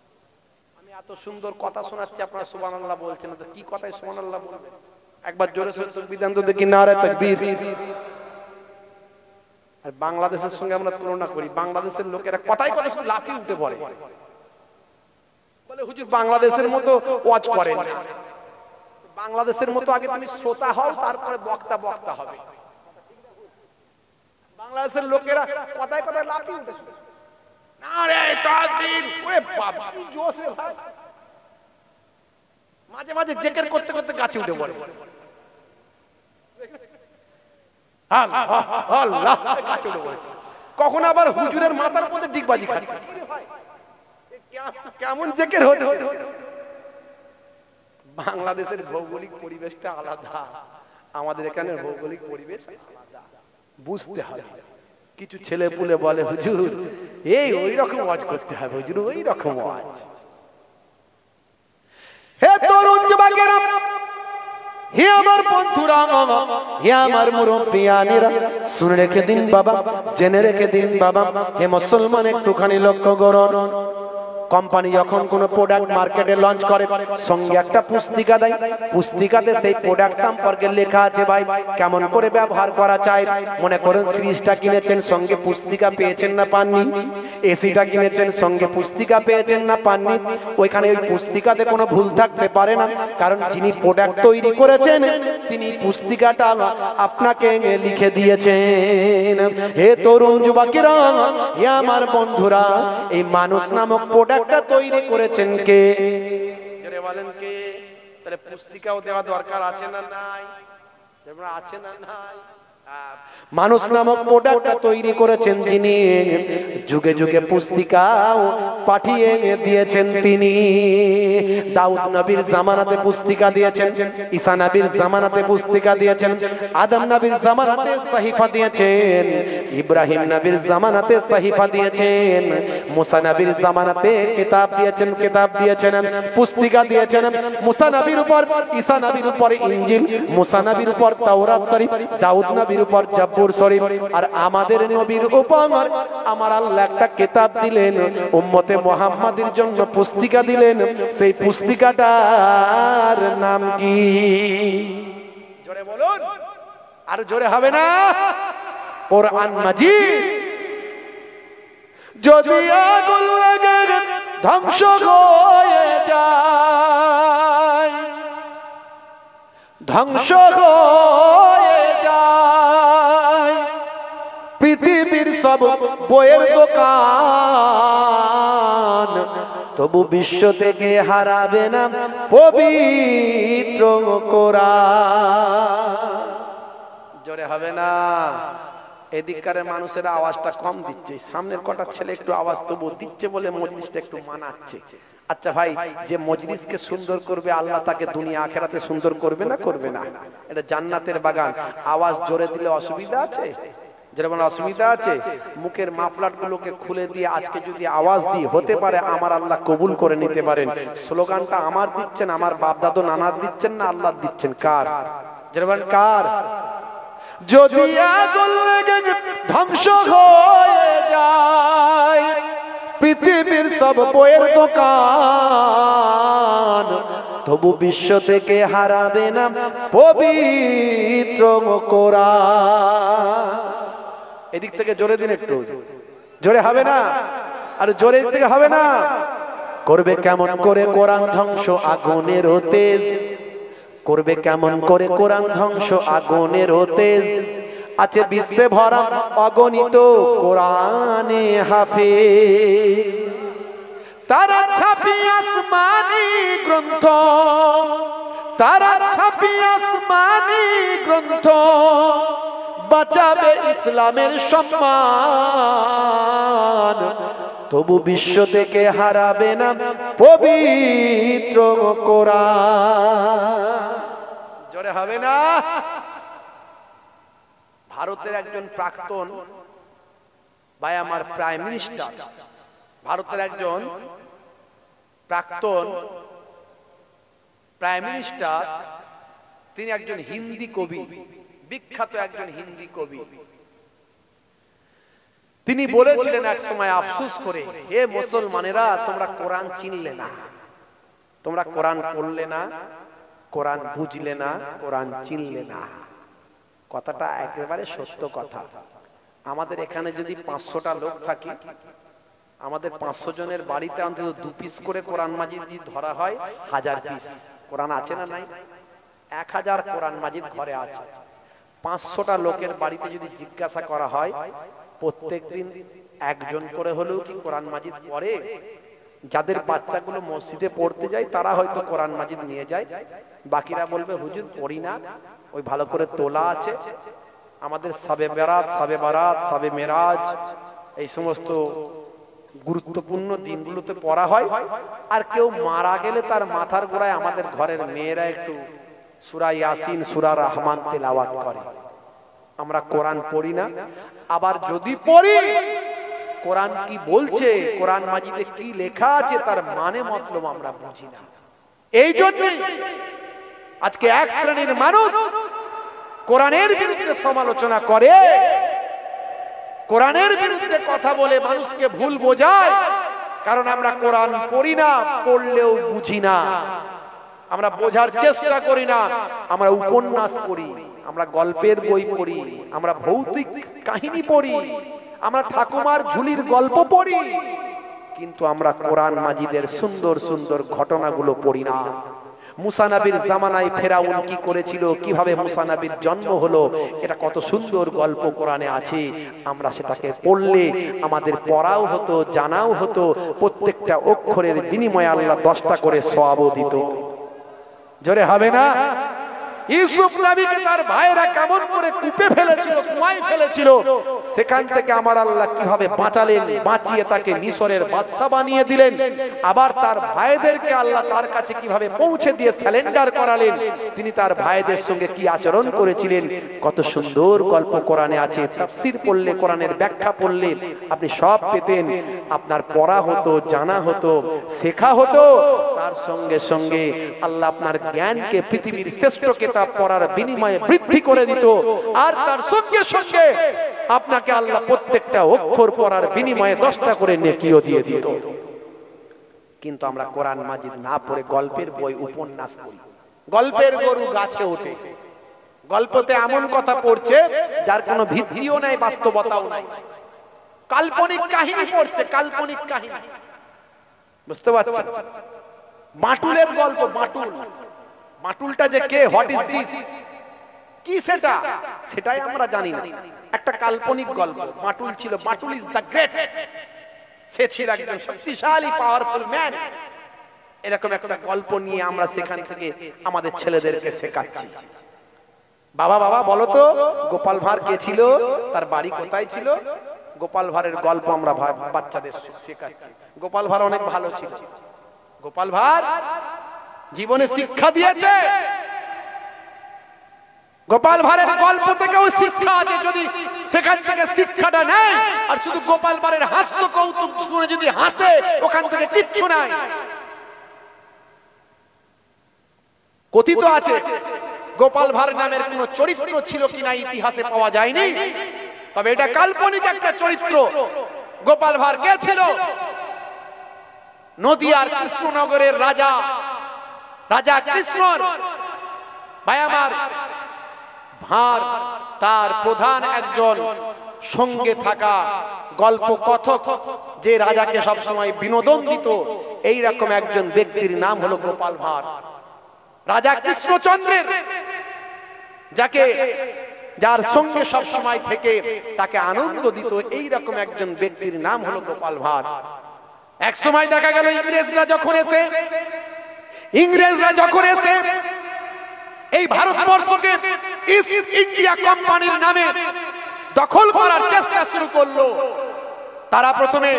আমি এত সুন্দর কথা শোনাচ্ছি, আপনারা সুবহানাল্লাহ বলছেন না, তো কি কথায় সুবহানাল্লাহ বলবেন? একবার জোরে সোরে তাকবীর দেন তো দেখি, নারে তাকবীর। আর বাংলাদেশের সঙ্গে আমরা তুলনা করি, বাংলাদেশের লোকেরা কথাই কথা শুধু লাফিয়ে উঠে পড়ে, বলে হুজুর বাংলাদেশের মতো ওয়াজ করেন। বাংলাদেশের মতো আগে তুমি শ্রোতা হও, তারপরে বক্তা বক্তা হবে। বাংলাদেশের লোকেরা কথায় কথায় লাফিয়ে উঠেছে, নারে তাকবীর, ওরে বাবা কি জোশ রে ভাই। মাঝে মাঝে জিকির করতে করতে গাছে উঠে পড়ে, আল্লাহ আল্লাহ গাছে উঠে পড়েছে। কখন আবার হুজুরের মাথার মধ্যে ডিগবাজি খাচ্ছে, কেমন জিকির হচ্ছে। বাংলাদেশের ভৌগোলিক পরিবেশটা আলাদা, আমাদের এখানে ভৌগোলিক পরিবেশ আলাদা, বুঝতে হবে। কিছু ছেলে পুলে বলে হুজুর এই ওই রকম ওয়াজ করতে হবে, হুজুর ওই রকম ওয়াজ। হে তরুণ যুবকেরা, হে আমার বন্ধুরা, হে আমার মুরব্বিয়ানেরা, শুনে রেখে দিন বাবা, জেনে রেখে দিন বাবা, হে মুসলমান একটুখানি লক্ষ্য করুন। কোম্পানি যখন কোন প্রোডাক্ট মার্কেটে লঞ্চ করে, সঙ্গে একটা পুস্তিকা দেয়। পুস্তিকাতে সেই প্রোডাক্ট সম্পর্কে লেখা আছে ভাই কেমন করে ব্যবহার করা চাই। মনে করেন ফ্রিজটা কিনেছেন, সঙ্গে পুস্তিকা পেয়েছেন না পাননি? এসিটা কিনেছেন, সঙ্গে পুস্তিকা পেয়েছেন না পাননি? ওইখানে ওই পুস্তিকাতে কোনো ভুল থাকতে পারে না, কারণ যিনি প্রোডাক্ট তৈরি করেছেন তিনি পুস্তিকাটা আপনাকে লিখে দিয়েছেন। হে তরুণ যুবকেরা, হে আমার বন্ধুরা, এই মানুষ নামক প্রোডাক্ট তৈরি করেছেন কে? জোরে বলেন কে? তাহলে পুস্তিকাও দেওয়া দরকার আছে না নাই? আছে না নাই? মানুষ নামক প্রোডাক্টটা তৈরি করেছেন যিনি, যুগে যুগে পুস্তিকাও পাঠিয়ে দিয়েছেন তিনি। দাউদ নবীর জামানাতে পুস্তিকা দিয়েছেন, ঈসা নবীর জামানাতে পুস্তিকা দিয়েছেন, আদম নবীর জামানাতে সহিফা দিয়েছেন, ইব্রাহিম নবীর জামানাতে সহিফা দিয়েছেন, মুসা নবীর জামানাতে কিতাব দিয়েছেন, কিতাব দিয়েছেন, পুস্তিকা দিয়েছেন। মুসা নবীর উপর, ঈসা নবীর উপর ইনজিল, মুসা নবীর উপর তাওরাত শরীফ, দাউদ নবীর উপর জাবুর শরীফ, আর আমাদের নবীর উপর আমার আল্লাহ একটা কিতাব দিলেন, উম্মতে মুহাম্মাদের জন্য পুস্তিকা দিলেন। সেই পুস্তিকাটার নাম কি? জোরে বলুন, আর জোরে হবে না? কোরআন মাজিদ। যদি আগুন লাগে ধ্বংস হয়ে যায়, ধ্বংস হয়ে যায় পৃথিবীর সব বইয়ের দোকান, তবু বিশ্ব থেকে হারাবে না পবিত্র কোরআন। জোরে হবে না? এদিককার মানুষের আওয়াজটা কম দিচ্ছে, সামনের কটা ছেলে একটু আওয়াজ তবু দিচ্ছে বলে মজলিসটা একটু মানাচ্ছে। আচ্ছা ভাই, যে মজলিসকে সুন্দর করবে আল্লাহ তাকে দুনিয়া আখেরাতে সুন্দর করবে না করবে না? এটা জান্নাতের বাগান, আওয়াজ জোরে দিলে অসুবিধা আছে? যেমন অসুবিধা আছে, মুখের মাফলাট গুলোকে খুলে দিয়ে আজকে যদি আওয়াজ দিই, হতে পারে আমার আল্লাহ কবুল করে নিতে পারেন। স্লোগানটা আমার দিচ্ছেন, আমার বাপ দাদু নানার দিচ্ছেন না, আল্লাহ দিচ্ছেন। কার? যেমন কার? যদি আগুন লেগে ধ্বংস হয়ে যায় পৃথিবীর সব বইয়ের দোকান, তবু বিশ্ব থেকে হারাবে না পবিত্র কোরআন। এদিক থেকে জোরে দিন, একটু জোরে হবে না? আর জোরে থেকে হবে না? করবে কেমন করে কোরআন ধ্বংস আগুনের তেজ, করবে কেমন করে কোরআন ধ্বংস আগুনের তেজ। আছে বিশ্বে ভরা অগণিত কোরআনে হাফেজ, তারা ছাপি আসমানি গ্রন্থ, তারা ছাপি আসমানি গ্রন্থ, বাঁচাবে ইসলামের সম্মান, তবু বিশ্ব থেকে হারাবে না পবিত্র কোরআন। জোরে হবে না? ভারতের একজন প্রাক্তন ভাই আমার প্রাইম মিনিস্টার, ভারতের একজন প্রাক্তন প্রাইম মিনিস্টার, তিনি একজন হিন্দি কবি, বিখ্যাত একজন হিন্দি কবি। তিনি বলেছিলেন এক সময় আফসোস করে, হে মুসলমানেরা, তোমরা কোরআন চিনলে না, তোমরা কোরআন পড়লে না, কোরআন বুঝলে না, কোরআন চিনলে না। কথাটা একেবারে সত্য কথা। আমাদের এখানে যদি 500টা লোক থাকি, আমাদের 500 জনের বাড়িতে অন্তত 2 পিস করে কোরআন মাজিদ ধরা হয়, 1000 পিস কোরআন আছে না নাই? 1000 কোরআন মাজিদ ঘরে আছে। 500টা লোকের বাড়িতে যদি জিজ্ঞাসা করা হয় প্রত্যেকদিন একজন করে হলেও কি কোরআন মাজিদ পড়ে? যাদের বাচ্চাগুলো মসজিদে পড়তে যায় তারা হয়তো কোরআন মাজিদ নিয়ে যায়, বাকিরা বলবে হুজুর পড়ি না, ওই ভালো করে তোলা আছে, আমাদের সাবে বেরাত, সাবে বারাত, সাবে মেরাজ এই সমস্ত গুরুত্বপূর্ণ দিনগুলোতে পড়া হয়। আর কেউ মারা গেলে তার মাথার গোড়ায় আমাদের ঘরের মেয়েরা একটু সূরা ইয়াসিন, সূরা রহমান তেলাওয়াত করে। আমরা কোরআন পড়ি না। আবার যদি পড়ি, কোরআন কি বলছে, কোরআন মাজিদে কি লেখা আছে তার মানে মতলব আমরা বুঝি না। এই জন্যই আজকে এক শ্রেণীর মানুষ কোরআনের বিরুদ্ধে সমালোচনা করে, কোরআনের বিরুদ্ধে কথা বলে মানুষকে ভুল বোঝায়। কারণ আমরা কোরআন পড়ি না, পড়লেও বুঝি না, আমরা বোঝার চেষ্টা করি না। আমরা উপন্যাস পড়ি, আমরা গল্পের বই পড়ি, আমরা ভৌতিক কাহিনী পড়ি, আমরা ঠাকুমার ঝুলির গল্প পড়ি, কিন্তু আমরা কোরআন মাজিদের সুন্দর সুন্দর ঘটনাগুলো পড়ি না। মুসা নবীর জামানায় ফেরাউন কি করেছিল, কিভাবে মুসা নবীর জন্ম হলো, এটা কত সুন্দর গল্প কোরআনে আছে। আমরা সেটাকে পড়লে আমাদের পড়াও হতো, জানাও হতো, প্রত্যেকটা অক্ষরের বিনিময়ে আল্লাহ 10টা করে সওয়াবও দিত। জোরে হবে না? ইউসুফ নবীকে তার ভাইরা কেমন করে কূপে ফেলেছিল, কুয়ায় ফেলেছিল, সেখান থেকে আমার আল্লাহ কিভাবে বাঁচালেন, বাঁচিয়ে তাকে মিশরের বাদশা বানিয়ে দিলেন। আবার তার ভাইদেরকে আল্লাহ তার কাছে কিভাবে পৌঁছে দিয়ে স্যালেন্ডার করালেন, তিনি তার ভাইদের সঙ্গে কি আচরণ করেছিলেন, কত সুন্দর গল্প কোরআনে আছে। তাফসীর পড়লে, কোরআনের ব্যাখ্যা পড়লে আপনি সব পেতেন। আপনার পড়া হতো, জানা হতো, শেখা হতো, তার সঙ্গে সঙ্গে আল্লাহ আপনার জ্ঞানকে পৃথিবীর শ্রেষ্ঠ কিতাব পড়ার বিনিময়ে বৃদ্ধি করে দিত। আর তার সঙ্গে সঙ্গে আপনাকে আল্লাহ প্রত্যেকটা অক্ষর পড়ার বিনিময়ে 10টা করে নেকিও দিয়ে দিত। কিন্তু আমরা কোরআন মাজিদ না পড়ে গল্পের বই, উপন্যাস পড়ি। গল্পের গরু গাছে ওঠে, গল্পতে এমন কথা পড়ছে যার কোনো ভিত্তিও নাই, বাস্তবতাও নাই। কাল্পনিক কাহিনী পড়ছে, কাল্পনিক কাহিনী। বুঝতে পারছেন? বাটুলের গল্প, বাটুল, বাটুলটা যে কে, হোয়াট ইজ দিস, কি সেটা, সেটাই আমরা জানি না। একটা কাল্পনিক গল্প। বাটুল ছিল, বাটুল ইজ দ্য গ্রেট, সে ছিল একজন শক্তিশালী পাওয়ারফুল ম্যান। এরকম একটা গল্প নিয়ে আমরা সেখান থেকে আমাদের ছেলেদেরকে শেখাচ্ছি। বাবা বাবা বলো তো, গোপাল ভাঁড় কে ছিল, তার বাড়ি কোথায় ছিল? গোপাল ভাঁড়ের গল্প আমরা বাচ্চাদের শেখাচ্ছি। গোপাল ভাঁড় অনেক ভালো ছিল, গোপাল ভাঁড় জীবনে শিক্ষা দিয়েছে। গোপাল ভাঁড়ের গল্প থেকেও শিক্ষা আছে, যদি সেখান থেকে শিক্ষাটা নেয় আর শুধু গোপাল ভাঁড়ের হাস্য কৌতুক শুনে যদি হাসে, ওখান থেকে কিচ্ছু নাই। কথিত আছে গোপাল ভাঁড় নামের কোন চরিত্র ছিল কিনা ইতিহাসে পাওয়া যায়নি, তবে এটা কাল্পনিক একটা চরিত্র। গোপাল ভাঁড় কে ছিল? নদিয়ার কৃষ্ণনগরের রাজা, রাজা কৃষ্ণর ভাই আমার ভাঁড়, তার প্রধান একজন সঙ্গে থাকা গল্প কথক, যে রাজাকে সবসময় বিনোদন দিত, এইরকম একজন ব্যক্তির নাম হলো গোপাল ভাঁড়। রাজা কৃষ্ণচন্দ্রের, যাকে, যার সঙ্গে সবসময় থেকে তাকে আনন্দ দিত, এইরকম একজন ব্যক্তির নাম হলো গোপাল ভাঁড়। এক সময় দেখা গেল ইংরেজরা যখন এসে এই ভারতবর্ষকে ইস্ট ইন্ডিয়া কোম্পানির নামে দখল করার চেষ্টা শুরু করলো, তারা প্রথমে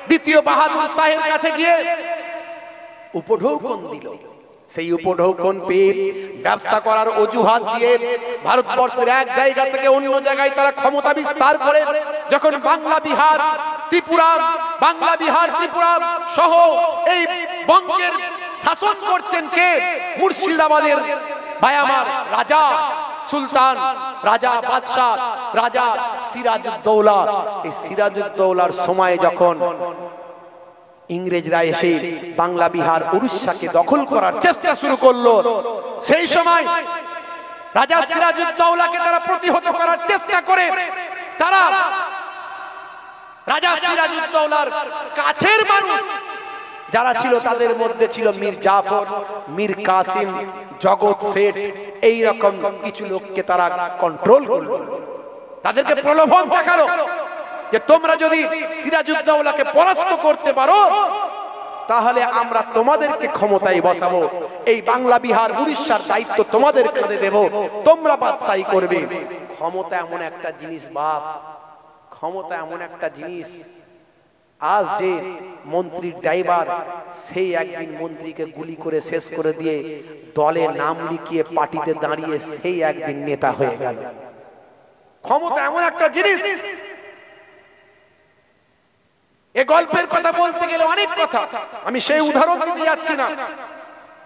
দ্বিতীয় বাহাদুর শাহের কাছে গিয়ে উপঢৌকন দিল। সেই উপঢৌকন পেয়ে ব্যবসা করার অজুহাত দিয়ে ভারতবর্ষের এক জায়গা থেকে অন্য জায়গায় তারা ক্ষমতা বিস্তার করে, যখন বাংলা বিহার ত্রিপুরা সহ এই বঙ্গের শাসন করছেন কে? মুর্শিদাবাদের ভাই আমার রাজা, সুলতান, রাজা, বাদশাহ, রাজা সিরাজউদ্দৌলা। এই সিরাজউদ্দৌলার সময় যখন ইংরেজরা এসে বাংলা বিহার উড়িষ্যাকে দখল করার চেষ্টা শুরু করলো, সেই সময় রাজা সিরাজউদ্দৌলাকে তারা প্রতিহত করার চেষ্টা করে, তারা রাজা সিরাজউদ্দৌলার কাছের মানুষ যারা ছিল তাদের মধ্যে ছিল মীর জাফর, মীর কাসিম, জগৎ শেঠ, এই রকম কিছু লোককে তারা কন্ট্রোল করলো, তাদেরকে প্রলোভন দেখালো যে তোমরা যদি সিরাজউদ্দৌলাকে পরাস্ত করতে পারো তাহলে আমরা তোমাদেরকে ক্ষমতায় বসাবো, এই বাংলা বিহার উড়িষ্যার দায়িত্ব তোমাদের কাঁধে দেব, তোমরা বাদশাহী করবে। ক্ষমতা এমন একটা জিনিস বাপ, ক্ষমতা এমন একটা জিনিস, আজ যে মন্ত্রীর ড্রাইভার সেই একদিন মন্ত্রীকে গুলি করে শেষ করে দিয়ে দলে নাম লিখিয়ে পার্টিতে দাঁড়িয়ে সেই একদিন নেতা হয়ে গেল। ক্ষমতা এমন একটা জিনিস। এই গল্পের কথা বলতে গেলে অনেক কথা, আমি সেই উদাহরণ দিতে যাচ্ছি না।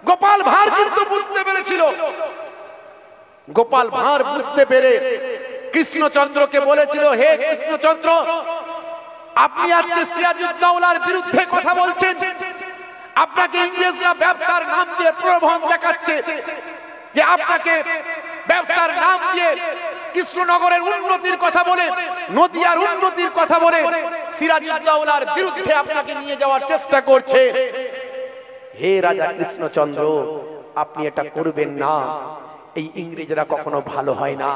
গোপাল ভাঁড় কিন্তু বুঝতে পেরেছিল, গোপাল ভাঁড় বুঝতে পেরে কৃষ্ণচন্দ্রকে বলেছিল, হে কৃষ্ণচন্দ্র, আপনি আজকে সিরাজউদ্দৌলার বিরুদ্ধে কথা বলছেন, আপনাকে ইংরেজরা ব্যবসার নাম দিয়ে প্রলোভন দেখাচ্ছে যে আপনাকে ব্যবসার নাম দিয়ে কৃষ্ণনগরের উন্নতির কথা বলে, নদিয়ার উন্নতির কথা বলে সিরাজউদ্দৌলার বিরুদ্ধে আপনাকে নিয়ে যাওয়ার চেষ্টা করছে। হে রাজা কৃষ্ণচন্দ্র, আপনি এটা করবেন না। এই ইংরেজরা কখনো ভালো হয় না,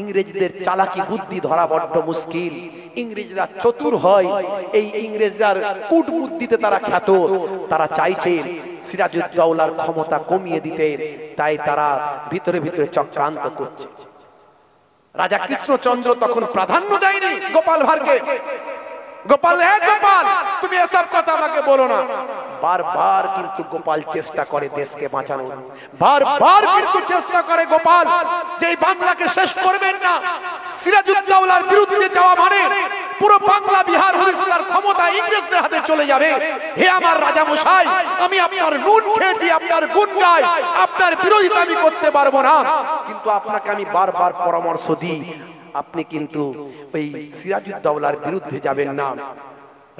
ইংরেজদের চালাকি বুদ্ধি ধরা বড্ড মুশকিল, ইংরেজরা চতুর হয়, এই ইংরেজদের কূট বুদ্ধিতে তারা খ্যাত। তারা চাইছে সিরাজউদ্দৌলার ক্ষমতা কমিয়ে দিতে, তাই তারা ভিতরে ভিতরে চক্রান্ত করছে। রাজা কৃষ্ণচন্দ্র তখন প্রাধান্য দেয়নি গোপাল ভাঁড়কে। গোপাল, হে গোপাল, তুমি এসব কথা আমাকে বলো না। বারবার কিন্তু গোপাল চেষ্টা করে দেশকে বাঁচানোর, বারবার কিন্তু চেষ্টা করে গোপাল যে বাংলাকে শেষ করবেন না। সিরাজউদ্দৌলার বিরুদ্ধে যাওয়া মানে পুরো বাংলা বিহার উড়িষ্যার ক্ষমতা ইংরেজদের হাতে চলে যাবে। হে আমার রাজা মশাই, আমি আপনার নুন খেয়েছি, আপনার গুণ গাই, আপনার বিরোধিতা আমি করতে পারবো না, কিন্তু আপনাকে আমি বারবার পরামর্শ দিই, আপনি কিন্তু ওই সিরাজউদ্দৌলার বিরুদ্ধে যাবেন না।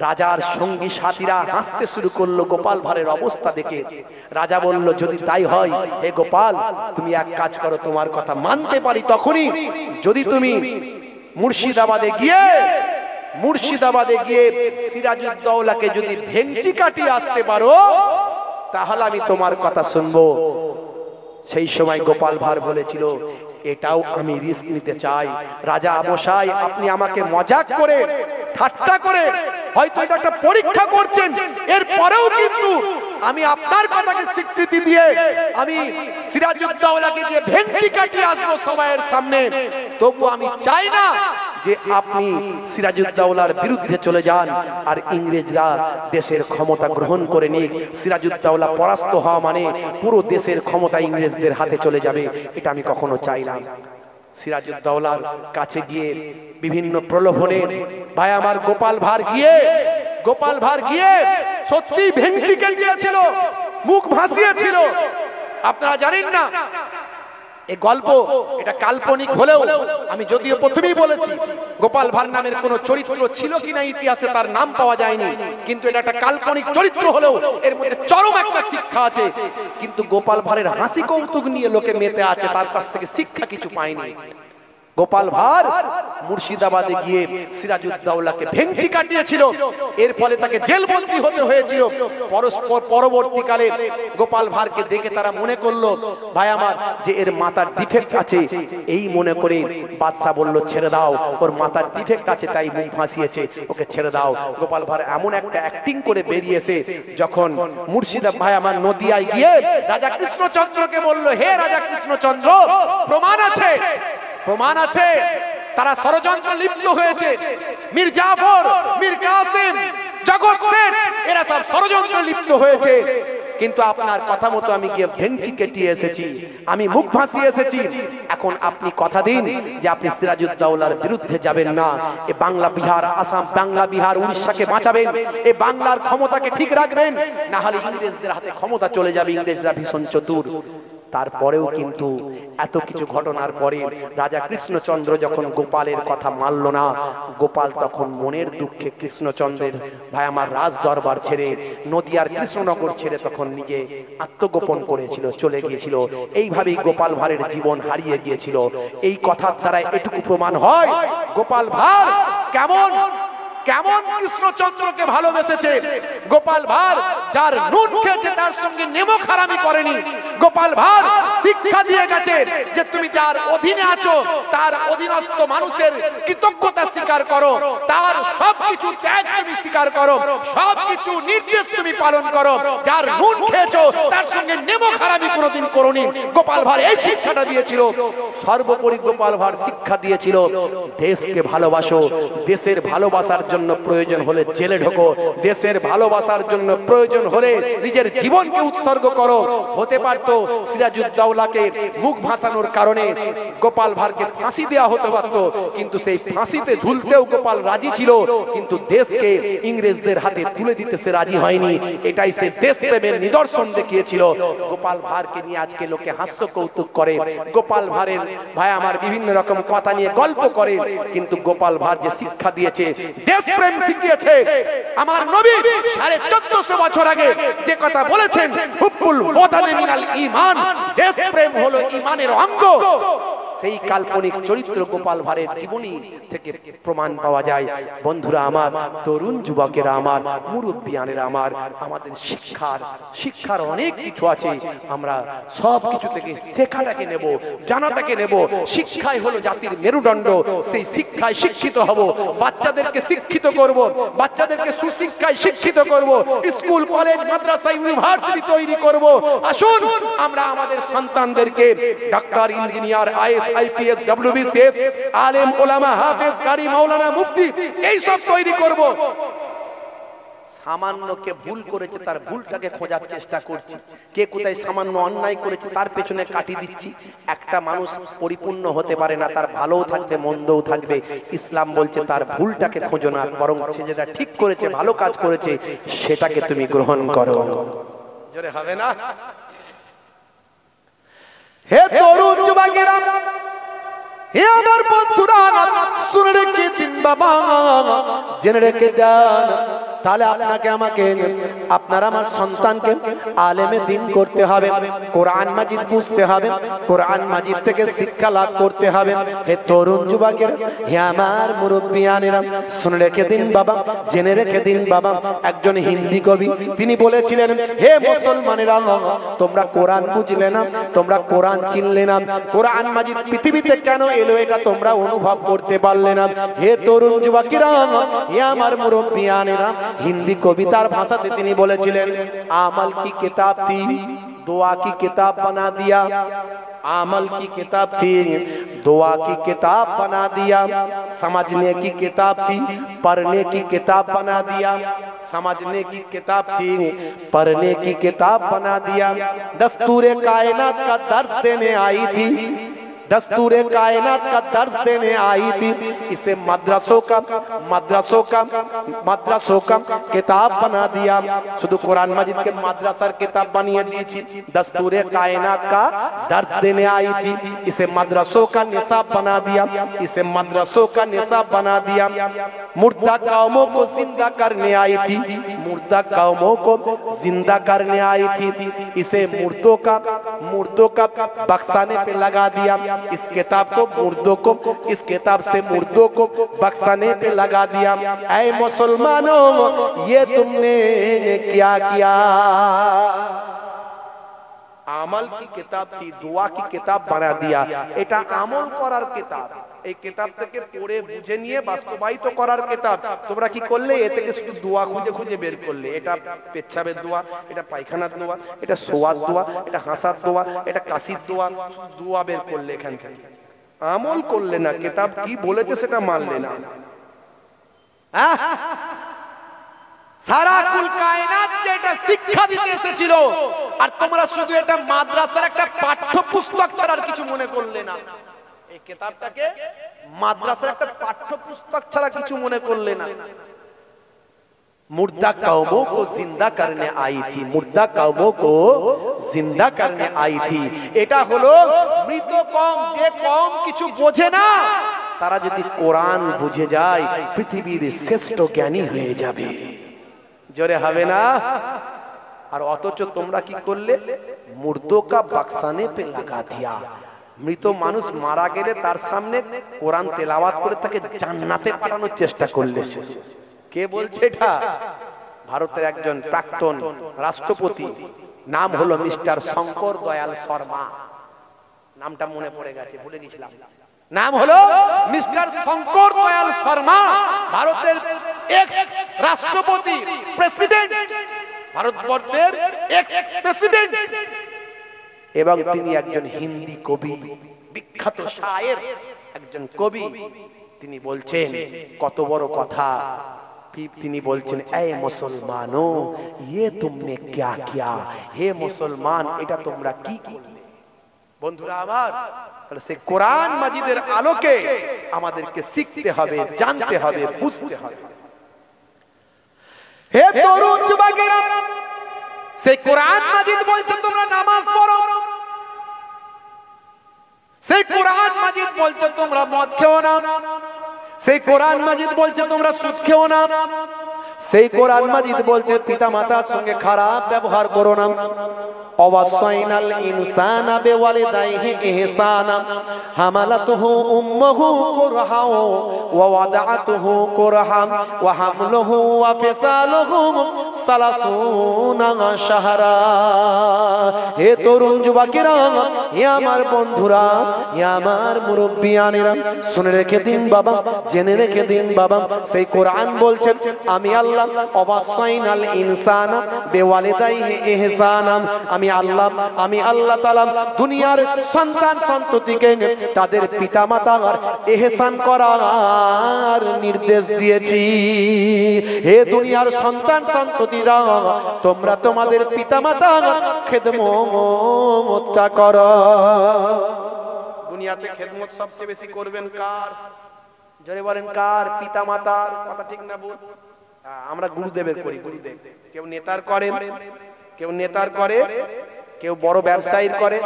রাজার সঙ্গী সাথীরা হাসতে শুরু করলো গোপাল ভাঁড়ের অবস্থা দেখে। রাজা বলল, যদি তাই হয় হে গোপাল, তুমি এক কাজ করো, তোমার কথা মানতে পারি তখনই যদি তুমি মুর্শিদাবাদে গিয়ে সিরাজউদ্দৌলাকে যদি ভেঙচি কাটিয়ে আসতে পারো তাহলে আমি তোমার কথা শুনবো। সেই সময় গোপাল ভাঁড় বলেছিল, এটাও আমি রিস্ক নিতে চাই। রাজা মশাই, আপনি আমাকে মজাক করে, ঠাট্টা করে হয়তো এটা একটা পরীক্ষা করছেন, এরপরেও কিন্তু আমি আপনার কথাকে স্বীকৃতি দিয়ে আমি সিরাজউদ্দৌলাকে দিয়ে ভেঙচি কাটিয়ে আসবো সবাইয়ের সামনে। তবু আমি চাই না যে আপনি সিরাজউদ্দৌলার বিরুদ্ধে চলে যান আর ইংরেজরা দেশের ক্ষমতা গ্রহণ করে নিক। সিরাজউদ্দৌলা পরাস্ত হওয়া মানে পুরো দেশের ক্ষমতা ইংরেজদের হাতে চলে যাবে, এটা আমি কখনো চাই না। সিরাজউদ্দৌলার কাছে গিয়ে বিভিন্ন প্রলোভনে ভাই আমার গোপাল ভাঁড় গিয়ে সত্যি ভেঙচি কাটিয়েছিল, মুখ ভাসিয়েছিল। আপনারা জানেন না এই গল্প, এটা কাল্পনিক হলেও আমি যদিও প্রথমেই বলেছি গোপাল ভাঁড় নামের কোন চরিত্র ছিল কিনা ইতিহাসে তার নাম পাওয়া যায়নি, কিন্তু এটা একটা কাল্পনিক চরিত্র হলেও এর মধ্যে চরম একটা শিক্ষা আছে। কিন্তু গোপাল ভাঁড়ের হাসি কৌতুক নিয়ে লোকে মেতে আছে, তার কাছ থেকে শিক্ষা কিছু পায়নি। গোপাল ভাঁড় মুর্শিদাবাদে গিয়ে সিরাজউদ্দৌলাকে ভেঙচি কাটিয়েছিল, এর ফলে তাকে জেলবন্দী হতে হয়েছিল। পরবর্তীকালে গোপাল ভাঁড়কে দেখে তারা মনে করলো ভাই আমার যে এর মাথার ডিফেক্ট আছে, এই মনে করে বাদশা বলল ছেড়ে দাও, ওর মাথার ডিফেক্ট আছে তাই মুখ ফাঁসিয়েছে, ওকে ছেড়ে দাও। গোপাল ভাঁড় এমন একটা অ্যাক্টিং করে বেরিয়েছে, যখন মুর্শিদাবাদ ভাই আমার নদিয়ায় গিয়ে রাজা কৃষ্ণচন্দ্রকে বলল, হে রাজা কৃষ্ণচন্দ্র, প্রমাণ আছে তারা ষড়যন্ত্র লিপ্ত হয়েছে, মীর জাফর, মীর কাসিম, জগৎ শেঠ, এরা সব ষড়যন্ত্র লিপ্ত হয়েছে, কিন্তু আপনার কথা মতো আমি গিয়ে ভেঙচি কেটে এসেছি, আমি মুখ ভাসিয়ে এসেছি। এখন আপনি কথা দিন যে আপনি সিরাজউদ্দৌলার বিরুদ্ধে যাবেন না, এই বাংলা বিহার আসাম, বাংলা বিহার উড়িষ্যাকে বাঁচাবেন, এই বাংলার ক্ষমতাকে ঠিক রাখবেন, না হলে ইংরেজদের হাতে ক্ষমতা চলে যাবে। ইংরেজরা ভীষণ চতুর। তারপরেও কিন্তু এত কিছু ঘটনার পরে রাজা কৃষ্ণচন্দ্র যখন গোপালের কথা মানল না, গোপাল তখন মনের দুঃখে কৃষ্ণচন্দ্রের ভাই আমার রাজ দরবার ছেড়ে, নদিয়ার কৃষ্ণনগর ছেড়ে তখন নিজে আত্মগোপন করেছিল, চলে গিয়েছিল। এইভাবেই গোপাল ভাঁড়ের জীবন হারিয়ে গিয়েছিল। এই কথার দ্বারা এটুকু প্রমাণ হয় গোপাল ভাঁড় কেমন কেমন কৃষ্ণচন্দ্রকে ভালোবেসেছে। গোপাল ভাঁড় যার নুন খেয়েছে তার সঙ্গে নেমক হারামি করেনি। গোপাল ভাঁড় শিক্ষা দিয়ে গেছে যে তুমি যার অধীনে আছো তার অধীনস্থ মানুষের কৃতজ্ঞতা স্বীকার করো, তার সবকিছু ত্যাগ তুমি স্বীকার করো, সবকিছু নির্দেশ তুমি পালন করো। যার নুন খেয়েছো তার সঙ্গে নেমক হারামি কোনোদিন করোনি। গোপাল ভাঁড় এই শিক্ষাটা দিয়েছিল। সর্বোপরি গোপাল ভাঁড় শিক্ষা দিয়েছিল দেশকে ভালোবাসো, দেশের ভালোবাসার জন্য প্রয়োজন হলে জেলে ঢোকো, দেশের ভালোবাসার জন্য প্রয়োজন হলে নিজের জীবনকে উৎসর্গ করো। হতে পারতো সিরাজউদ্দৌলাকে মুখ ভাসানোর কারণে গোপাল ভাঁড়কে ফাঁসি দেওয়া হতে পারত, কিন্তু সেই ফাঁসিতে ঝুলতেও গোপাল রাজি ছিল, কিন্তু দেশকে ইংরেজদের হাতে তুলে দিতে সে রাজি হয়নি। এটাই সে দেশপ্রেমের নিদর্শন দেখিয়েছিল। গোপাল ভাঁড়কে নিয়ে আজকে লোকে হাস্য কৌতুক করে, গোপাল ভাঁড়ের ভাই আমার বিভিন্ন রকম কথা নিয়ে গল্প করে, কিন্তু গোপাল ভাঁড় যে শিক্ষা দিয়েছে, দেশপ্রেম শিখিয়েছে। আমার নবী 1450 বছর আগে যে কথা বলেছেন, হুব্বুল ওয়াতানি মিনাল ঈমান, দেশপ্রেম হলো ঈমানের অঙ্গ, সেই কাল্পনিক চরিত্র গোপাল ভাঁড়ের জীবনী থেকে প্রমাণ পাওয়া যায়। বন্ধুরা আমার, তরুণ যুবকেরা আমার, মুরব্বিয়ানেরা আমার, আমাদের শিক্ষার অনেক কিছু আছে। আমরা সব কিছু থেকে শেখাটাকে নেব, জানাটাকে নেব। শিক্ষাই হলো জাতির মেরুদণ্ড। সেই শিক্ষায় শিক্ষিত হব, বাচ্চাদেরকে শিক্ষিত করব, বাচ্চাদেরকে সুশিক্ষায় শিক্ষিত করব, স্কুল কলেজ মাদ্রাসা ইউনিভার্সিটি তৈরি করব। আসুন আমরা আমাদের সন্তানদেরকে doctor, engineer, is, IPS, WBCS, আলেম, ওলামা, হাফেজ, কারি, মাওলানা, মুফতি এইসব তৈরি করব। সামান্য কে ভুল করেছে তার ভুলটাকে খোঁজার চেষ্টা করছি, কে কোথায় সামান্য অন্যায় করেছে তার পেছনে কাটি দিচ্ছি। একটা মানুষ পরিপূর্ণ হতে পারে না, তার ভালোও থাকবে মন্দও থাকবে। ইসলাম বলছে তার ভুলটাকে খোঁজো না, বরং সে যেটা ঠিক করেছে, ভালো কাজ করেছে, সেটাকে তুমি গ্রহণ করো। জোরে হবে না? হে তরুণ যুবকেরা, হে আমার বন্ধুরা, শুনে রেখে দিন বাবা, জেনে রেখে দেন, তাহলে আপনাকে আমাকে আপনার আমার সন্তানকে আলেমে দিন করতে হবে, কোরআন মাজিদ বুঝতে হবে, কোরআন মাজিদ থেকে শিক্ষা লাভ করতে হবে। হে তরুণ যুবকেরা, হে আমার মুরব্বিয়ানেরা, শুনে রেখে দিন বাবা, জেনে রেখে দিন বাবা। একজন হিন্দি কবি তিনি বলেছিলেন, হে মুসলমানেরা, তোমরা কোরআন বুঝলে না, তোমরা কোরআন চিনলে না, কোরআন মাজিদ পৃথিবীতে কেন এলো এটা তোমরা অনুভব করতে পারলে না। হে তরুণ যুবকেরা, হে আমার মুরব্বিয়ানেরা, हिंदी कवितार भाषाते तिनी बोलेছিলেন, आमल की किताब थी, दुआ की किताब बना दिया, आमल की किताब थी, दुआ की किताब बना दिया, समझने की किताब थी, पढ़ने की किताब बना दिया, समझने की किताब थी, पढ़ने की किताब बना दिया। दस्तूरे कायनात का दर्स देने आई थी, दस्तूरे कायनात का दर्स देने आई थी, इसे मद्रसों का किताब बना दिया। शुद्ध कुरान मजिद के मद्रसार किताब बनिए दीजिए। दस्तूरे कायनात का दर्स देने आई थी, इसे मद्रसों का निसाब बना दिया, इसे मद्रसों का निसाब बना दिया। मुर्दा कौमों को जिंदा करने आई थी, मुर्दा कौमों को जिंदा करने आई थी, इसे मुर्दों का बख्शाने पे लगा दिया। इस किताब को मुर्दों को, इस किताब से मुर्दों को बख्शाने पे लगा दिया। ऐ मुसलमानों, ये तुमने क्या किया? আমল की किताब थी, दुआ की किताब बना दिया। এটা আমল করার কিতাব। এই কিতাব থেকে পড়ে বুঝে নিয়ে বাস্তবায়িত করার কিতাব। তোমরা কি করলে? এ থেকে শুধু দোয়া খুঁজে খুঁজে বের করলে। এটা পেচ্ছাবের দোয়া, এটা পায়খানার দোয়া, এটা সোয়ার দোয়া, এটা হাসার দোয়া, এটা কাশির দোয়া, দোয়া বের করলে এখান থেকে। আমল করলে না, কিতাব কি বলেছে সেটা মানলে না। সারা কুল কায়নাত কে এটা শিক্ষা দিতে এসেছিল, আর তোমরা শুধু এটা মাদ্রাসার একটা পাঠ্যপুস্তক ছাড়া আর কিছু মনে করলে না। এই কিতাবটাকে মাদ্রাসার একটা পাঠ্যপুস্তক ছাড়া কিছু মনে করলে না। मुर्दा कौमों को जिंदा करने आई थी, मुर्दा कौमों को जिंदा करने आई थी। এটা হলো মৃত কওম, যে কওম কিছু বোঝে না, তারা যদি কোরআন বুঝে যায় পৃথিবীর শ্রেষ্ঠ জ্ঞানী হয়ে যাবে। জোরে হবে না? আর অথচ তোমরা কি করলে? মুর্দোं का बख्शाने पे लगा दिया। মৃত মানুষ মারা গেলে তার সামনে কোরআন তেলাওয়াত করে তাকে জান্নাতে পাঠানোর চেষ্টা করলে। কে বলছে এটা? ভারতের একজন প্রাক্তন রাষ্ট্রপতি, নাম হলো মিস্টার শঙ্কর দয়াল শর্মা। নামটা মনে পড়ে গেছে, ভুলে গেছিলাম। নাম হলো মিস্টার শঙ্কর দয়াল শর্মা, ভারতের এক্স রাষ্ট্রপতি, প্রেসিডেন্ট, ভারতবর্ষের এক্স প্রেসিডেন্ট, এবং তিনি একজন হিন্দি কবি, বিখ্যাত শায়ের, একজন কবি। তিনি বলছেন কত বড় কথা। তিনি বলছেন, এ মুসলমানো, ये तुमने क्या किया? হে মুসলমান, এটা তোমরা কি করলে? বন্ধুরা আমার, তাহলে সেই কোরআন মাজিদের আলোকে আমাদেরকে শিখতে হবে, জানতে হবে, বুঝতে হবে। হে তরুণ যুবকেরা, সেই কোরআন মাজিদ বলছে তোমরা নামাজ পড়ো, সেই কোরআন মাজিদ বলছে তোমরা মদ খেও না, সেই কোরআন মাজিদ বলছে তোমরা সুদ খেও না, সেই কোরআন মাজিদ বলছে পিতা মাতার সঙ্গে খারাপ ব্যবহার করো না। অওয়াসাইনাল ইনসানা বিওয়ালিদাইহি ইহসানা হামালাতুহু উম্মুহু কুরহা ওয়া ওয়াদাআতুহু কুরহা ওয়া হামলুহু ওয়া ফিসালুহু সালাসুনা শাহরা। হে তরুণ যুবকেরা, হে আমার বন্ধুরা, হে আমার মুরব্বিয়ানেরা, শুনে রেখে দিন বাবা, জেনে রেখে দিন বাবা, সেই কোরআন বলছেন আমি আল্লাহ অওয়াসাইনাল ইনসানা বিওয়ালিদাইহি ইহসানা, আমি আল্লাহ তাআলা দুনিয়ার সন্তান সন্ততিকে তাদের পিতামাতার ইহসান করার নির্দেশ দিয়েছি। হে দুনিয়ার সন্তান সন্ততিরা, তোমরা তোমাদের পিতামাতার খেদমতটা করো। দুনিয়াতে খেদমত সবচেয়ে বেশি করবেন কার? জোরে বলেন কার? পিতামাতার। কথা ঠিক না বল? আমরা গুরুদেবের করি, গুরুদেব। কেউ নেতার করে, কেউ নেতার করে, কেউ বড় ব্যবসায়ীর করে,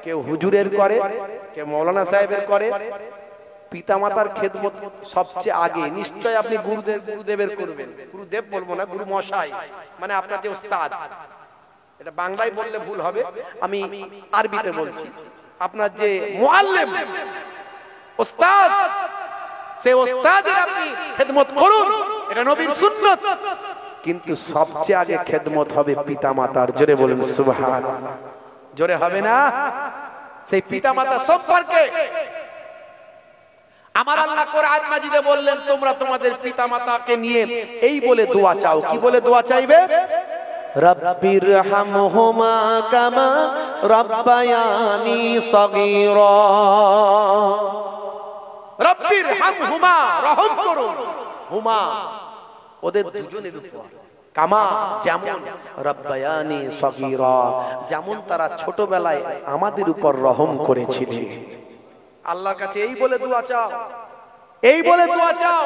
কেউ হুজুরের করে, কেউ মৌলানা সাহেবের করে। পিতামাতার খেদমত সবচেয়ে আগে। নিশ্চয় আপনি গুরুদেবের করবেন। গুরুদেব বলবো না, গুরু মশাই, মানে আপনার যে উস্তাদ। এটা বাংলায় বললে ভুল হবে, আমি আরবিতে বলছি। আপনার যে মুআল্লিম, উস্তাদ, সেই উস্তাদের আপনি খেদমত করুন, এটা নবীর সুন্নত। কিন্তু সবচেয়ে আগে খেদমত হবে পিতামাতার। জোরে বলুন সুবহানাল্লাহ। জোরে হবে না? সেই পিতামাতা সম্পর্কে আমার আল্লাহ কোরআন মাজিদে বললেন তোমরা তোমাদের পিতামাতাকে নিয়ে এই বলে দোয়া চাও। কি বলে দোয়া চাইবে? রব্বিরহামহুমা কামা রাব্বায়ানি সগীরা। রব্বিরহামহুমা, রহম করুন, হুমা ওদের দুজনের উপর, কামা যেমন, রব্বায়ানি সগীরা যেমন তারা ছোটবেলায় আমাদের উপর রহম করেছিলেন। আল্লাহর কাছে এই বলে দোয়া চাও, এই বলে দোয়া চাও।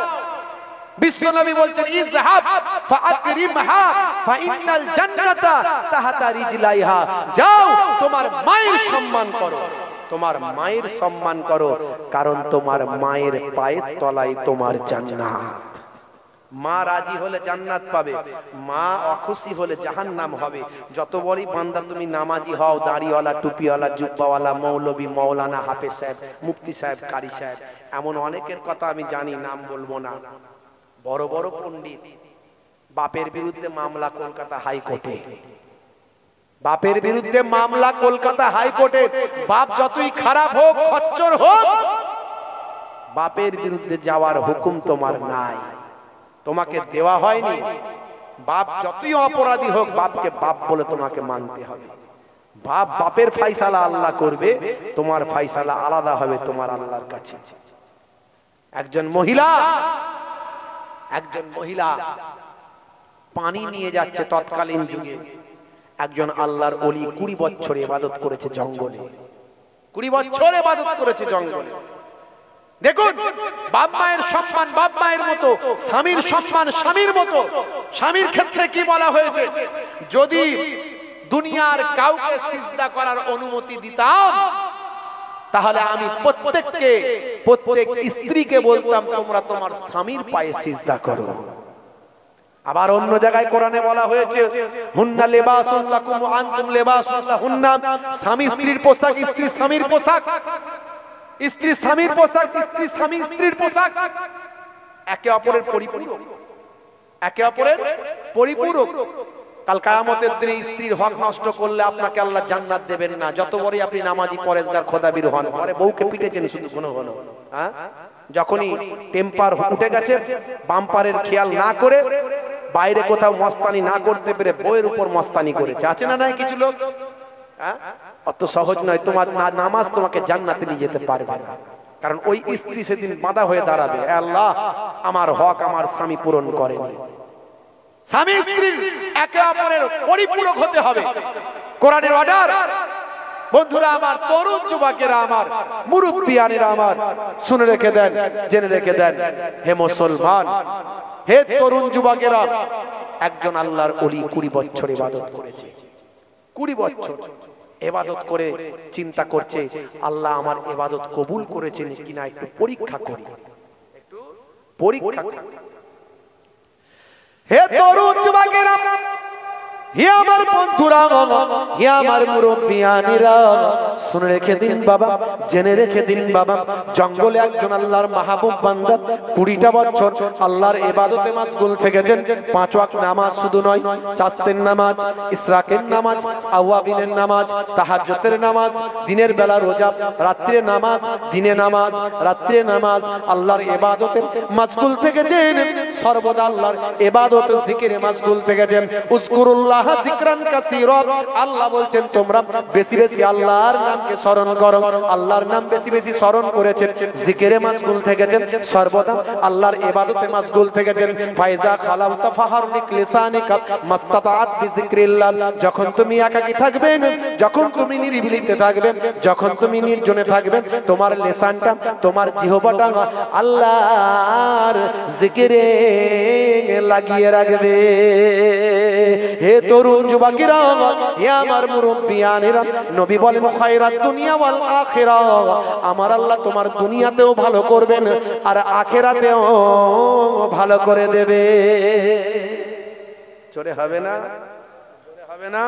বিশ্বনবী বলছেন ইযহাব ফাআকরিমহা ফাইন্নাল জান্নাতা তাহতা রিজলাইহা। যাও তোমার মায়ের সম্মান করো, তোমার মায়ের সম্মান করো, কারণ তোমার মায়ের পায়ের তলায় তোমার জান্নাত। মা রাজি হলে জান্নাত পাবে, মা অখুশি হলে জাহান্নাম হবে। যত বড়ই বান্দা তুমি নামাজি হও, দাড়িওয়ালা, টুপিওয়ালা, জুব্বাওয়ালা, মৌলবী, মৌলানা, হাফেজ সাহেব, মুফতি সাহেব, কারি সাহেব, এমন অনেকের কথা আমি জানি, নাম বলবো না। বড় বড় পণ্ডিত, বাপের বিরুদ্ধে মামলা কলকাতা হাইকোর্টে, বাপের বিরুদ্ধে মামলা কলকাতা হাইকোর্টে। বাপ যতই খারাপ হোক, খচ্চর হোক, বাপের বিরুদ্ধে যাওয়ার হুকুম তোমার নাই, তোমাকে দেওয়া হয়নি। বাপ যতই অপরাধী হোক, বাপকে বাপ বলে তোমাকে মানতে হবে। বাপ বাপের ফাইসালা আল্লাহ করবে, তোমার ফাইসালা আলাদা হবে তোমার আল্লাহর কাছে। একজন মহিলা পানি নিয়ে যাচ্ছে তৎকালীন যুগে। একজন আল্লাহর ওলি 20 বছর ইবাদত করেছে জঙ্গলে, 20 বছর ইবাদত করেছে জঙ্গলে। দেখুন, বাপ মায়ের সম্মান বাপ মায়ের মতো, স্বামীর সম্মান স্বামীর মতো। স্বামীর ক্ষেত্রে কি বলা হয়েছে? যদি দুনিয়ার কাউকে সিজদা করার অনুমতি দিতাম, তাহলে আমি প্রত্যেক স্ত্রীকে বলতাম তোমরা তোমার স্বামীর পায়ে সিজদা করো। আবার অন্য জায়গায় কোরআনে বলা হয়েছে হুন্না লিবাসুল লাকুম ওয়া আনতুম লিবাসুল লাহুন্না। স্বামী স্ত্রীর পোশাক, স্ত্রী স্বামীর পোশাক, স্ত্রী স্বামীর পোশাক, স্ত্রী স্বামী স্ত্রীর পোশাক, একে অপরের পরিপূরক। একে অপরের পরিপূরক। কাল কিয়ামতের দিনে স্ত্রীর হক নষ্ট করলে আপনাকে আল্লাহ জান্নাত দেবেন না, যত বড়ই আপনি নামাজি পরেজগার খোদাবীর হন। পরে বউকে পিটেছেন শুধু ঘন ঘন, হ্যাঁ, যখনই টেম্পার উঠে গেছে, বাম্পারের খেয়াল না করে, বাইরে কোথাও মস্তানি না করতে পেরে বউয়ের উপর মস্তানি করেছে, আছে না নাই কিছু লোক? হ্যাঁ, অত সহজ নয়। তোমার নামাজ তোমাকে জান্নাতে নিয়ে যেতে পারবে না, কারণ ওই স্ত্রী সেদিন বাধা হয়ে দাঁড়াবে, আল্লাহ আমার হক আমার স্বামী পূরণ করেনি। স্বামী স্ত্রীর একে অপরের পরিপূরক হতে হবে, কোরআনের অর্ডার। বন্ধুরা আমার, তরুণ যুবকেরা আমার, মুরব্বিয়ানেরা আমার, শুনে রেখে দেন, জেনে রেখে দেন, হে মুসলমান, হে তরুণ যুবকেরা, একজন আল্লাহর ওলি 20 বছর ইবাদত করেছে। 20 বছর ইবাদত করে চিন্তা করছে, আল্লাহ আমার ইবাদত কবুল করেছেন কিনা একটু পরীক্ষা করি, একটু পরীক্ষা করি। হে তরুণ যুবকেরা, হে আমার বন্ধুরা, হে আমার মুরব্বিয়ানেরা, শুনে রেখে দিন বাবা, জেনে রেখে দিন বাবা, জঙ্গলে একজন আল্লাহর মাহবুব বান্দা 20টা বছর আল্লাহর ইবাদতে মাশগুল থেকেছেন। 5 ওয়াক্ত নামাজ শুধু নয়, চাস্তের নামাজ, ইসরাকের নামাজ, আওয়াবিনের নামাজ, তাহাজ্জুদের নামাজ, দিনের বেলা রোজা, রাত্রে নামাজ, দিনে নামাজ, রাত্রে নামাজ, আল্লাহর ইবাদতে মাশগুল থেকেছেন। সর্বদা আল্লাহর ইবাদত জিকিরে মাশগুল থেকেছেন। উযকুরুল্লাহ জিকরান কাসীরা, আল্লাহ বলছেন তোমরা বেশি বেশি আল্লাহর নামকে স্মরণ করো। আল্লাহর নাম বেশি বেশি স্মরণ করেছেন, জিকিরে মাশগুল থেকেছেন, সর্বদা আল্লাহর ইবাদতে মাশগুল থেকেছেন। ফাইজা খালাউতা ফাহারলিক লিসানিকা মাস্তাতাআত বিজিকরিল্লাহ, যখন তুমি একাকী থাকবেন, যখন তুমি নিরিবিলিতে থাকবেন, যখন তুমি নির্জনে থাকবেন, তোমার লিসানটা, তোমার জিহ্বাটা আল্লাহর জিকিরে লাগিয়ে রাখবে। হে তরুণ যুবকেরা, হে আমার মুরব্বিয়ানেরা, নবী বলেন খায়রাত দুনিয়া ওয়াল আখিরা, আমার আল্লাহ তোমার দুনিয়াতেও ভালো করবেন আর আখিরাতেও ভালো করে দেবে। চলে হবে না? চলে হবে না?